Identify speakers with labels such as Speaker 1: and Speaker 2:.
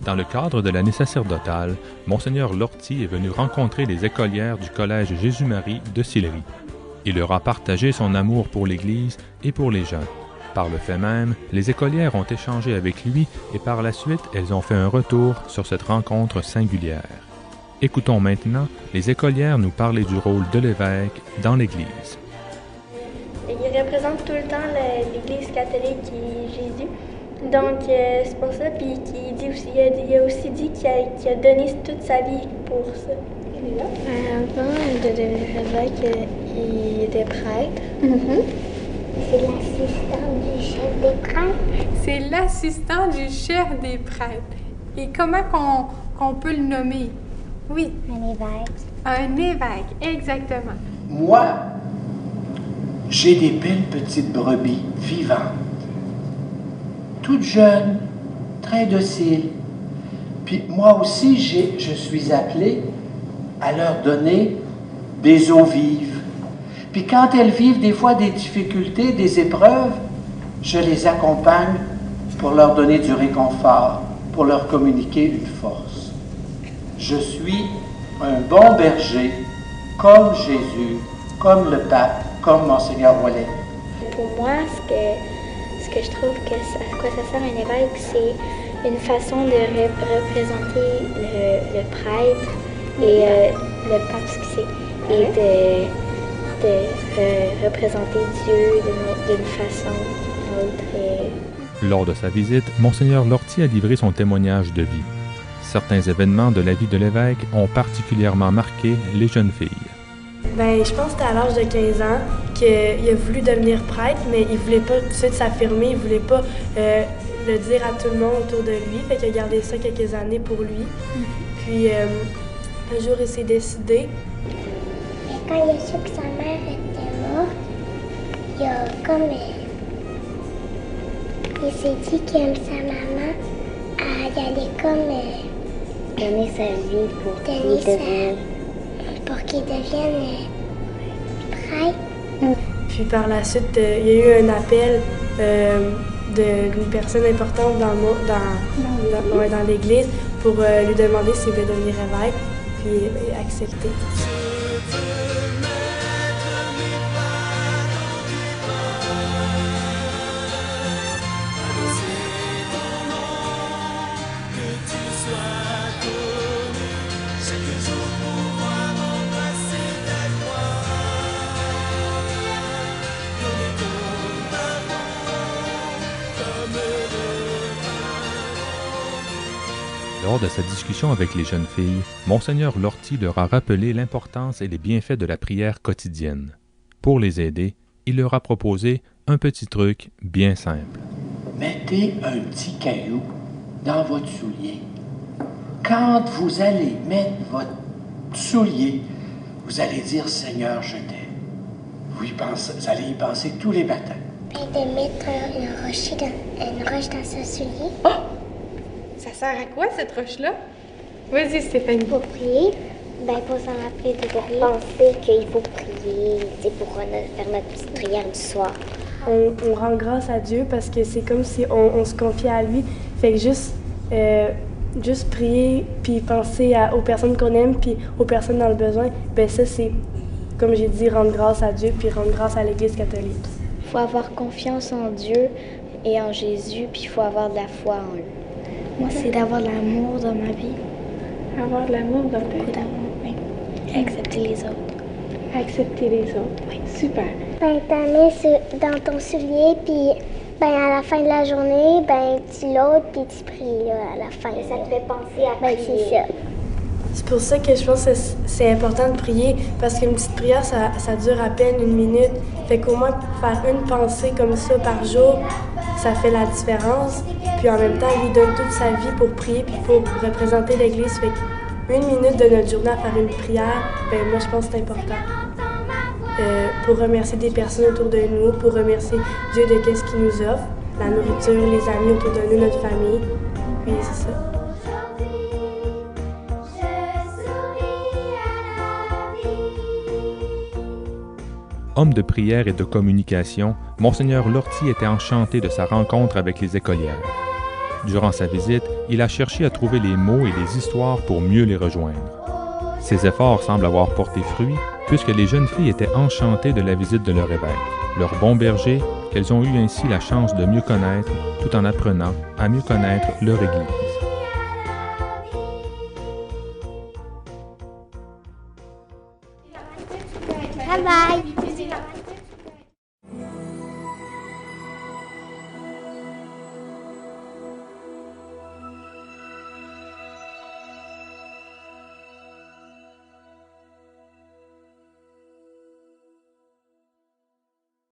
Speaker 1: Dans le cadre de l'année sacerdotale, Monseigneur Lortie est venu rencontrer les écolières du Collège Jésus-Marie de Sillery. Il leur a partagé son amour pour l'Église et pour les jeunes. Par le fait même, les écolières ont échangé avec lui et par la suite, elles ont fait un retour sur cette rencontre singulière. Écoutons maintenant les écolières nous parler du rôle de l'évêque dans l'Église.
Speaker 2: Il représente tout le temps l'Église catholique et Jésus. Donc, c'est pour ça. Puis, il a aussi dit qu'il a donné toute sa vie pour ça.
Speaker 3: Avant de devenir évêque, il était prêtre.
Speaker 4: C'est l'assistant du chef des prêtres.
Speaker 5: C'est l'assistant du chef des prêtres. Et comment qu'on peut le nommer? Oui.
Speaker 4: Un évêque.
Speaker 5: Un évêque, exactement.
Speaker 6: Moi, j'ai des belles petites brebis vivantes, toutes jeunes, très dociles. Puis moi aussi, je suis appelé à leur donner des eaux vives. Puis quand elles vivent des fois des difficultés, des épreuves, je les accompagne pour leur donner du réconfort, pour leur communiquer une force. Je suis un bon berger, comme Jésus, comme le pape, comme Monseigneur Ouellet.
Speaker 3: Pour moi, ce que je trouve à quoi ça sert un évêque, c'est une façon de représenter le prêtre et le pape, ce que c'est, et de représenter Dieu d'une façon autre.
Speaker 1: Lors de sa visite, Monseigneur Lortie a livré son témoignage de vie. Certains événements de la vie de l'évêque ont particulièrement marqué les jeunes filles.
Speaker 7: Je pense que c'était à l'âge de 15 ans qu'il a voulu devenir prêtre, mais il voulait pas tout de suite s'affirmer, il voulait pas le dire à tout le monde autour de lui, fait qu'il a gardé ça quelques années pour lui. Puis un jour, il s'est décidé.
Speaker 4: Quand il a su que sa mère était morte, il a comme... il s'est dit qu'il aime sa maman, il allait comme...
Speaker 3: donner sa vie pour
Speaker 4: qu'il devienne prêtre.
Speaker 7: Puis par la suite, il y a eu un appel d'une personne importante dans l'Église pour lui demander s'il voulait devenir évêque, puis il a accepté.
Speaker 1: Lors de sa discussion avec les jeunes filles, Monseigneur Lortie leur a rappelé l'importance et les bienfaits de la prière quotidienne. Pour les aider, il leur a proposé un petit truc bien simple.
Speaker 6: Mettez un petit caillou dans votre soulier. Quand vous allez mettre votre soulier, vous allez dire « Seigneur, je t'aime ». Vous allez y penser tous les matins.
Speaker 4: Et de mettre une roche dans son soulier.
Speaker 5: Oh! Ça sert à quoi, cette roche-là? Vas-y, Stéphanie.
Speaker 4: Pour prier, pour s'en rappeler de prier. Penser qu'il faut prier, pour faire notre petite prière du soir.
Speaker 7: On rend grâce à Dieu parce que c'est comme si on se confiait à lui. Fait que juste prier, puis penser aux personnes qu'on aime, puis aux personnes dans le besoin, ça c'est, comme j'ai dit, rendre grâce à Dieu, puis rendre grâce à l'Église catholique.
Speaker 3: Il faut avoir confiance en Dieu et en Jésus, puis il faut avoir de la foi en lui. Moi, c'est d'avoir de l'amour dans ma vie.
Speaker 5: Avoir de l'amour dans ta vie.
Speaker 3: Beaucoup d'amour, oui. Accepter les autres.
Speaker 5: Accepter les autres, oui. Super.
Speaker 4: T'en mets dans ton soulier, puis à la fin de la journée, tu l'ôtes, puis tu pries à la fin.
Speaker 3: Ça te fait penser à prier.
Speaker 4: C'est ça.
Speaker 7: C'est pour ça que je pense que c'est important de prier, parce qu'une petite prière, ça dure à peine 1 minute. Fait qu'au moins, faire une pensée comme ça par jour, ça fait la différence. Puis en même temps, il donne toute sa vie pour prier, puis pour représenter l'Église. Fait qu'1 minute de notre journée à faire une prière, moi, je pense que c'est important. Pour remercier des personnes autour de nous, pour remercier Dieu de qu'est-ce qu'il nous offre, la nourriture, les amis autour de nous, notre famille. Puis c'est ça.
Speaker 1: Homme de prière et de communication, Monseigneur Lortie était enchanté de sa rencontre avec les écolières. Durant sa visite, il a cherché à trouver les mots et les histoires pour mieux les rejoindre. Ses efforts semblent avoir porté fruit, puisque les jeunes filles étaient enchantées de la visite de leur évêque, leur bon berger, qu'elles ont eu ainsi la chance de mieux connaître, tout en apprenant à mieux connaître leur Église.
Speaker 4: Bye bye.